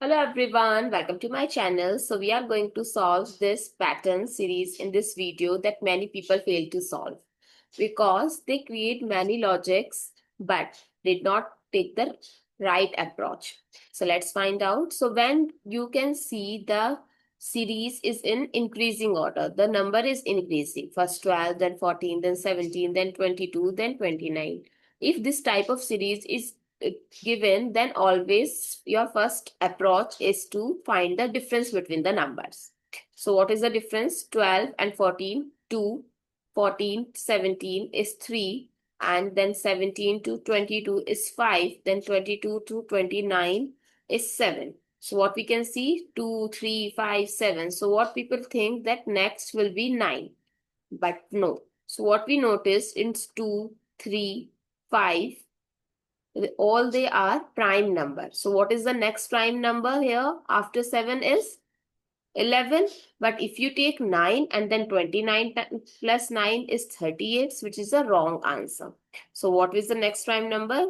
Hello everyone, welcome to my channel. So we are going to solve this pattern series in this video that many people fail to solve because they create many logics but did not take the right approach. So let's find out. So when you can see the series is in increasing order, the number is increasing. First 12, then 14, then 17, then 22, then 29. If this type of series is given, then always your first approach is to find the difference between the numbers. So what is the difference? 12 and 14, 2, 14, 17 is 3, and then 17 to 22 is 5, then 22 to 29 is 7. So what we can see? 2, 3, 5, 7. So what people think that next will be 9. But no. So what we notice in 2, 3, 5, all they are prime number. So what is the next prime number here after 7 is 11. But if you take 9 and then 29 plus 9 is 38, which is the wrong answer. So what is the next prime number?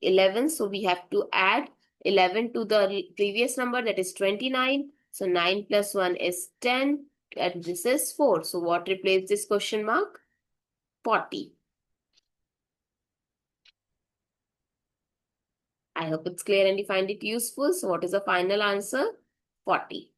11. So we have to add 11 to the previous number, that is 29. So 9 plus 1 is 10 and this is 4. So what replaces this question mark? 40. I hope it's clear and you find it useful. So what is the final answer? 40.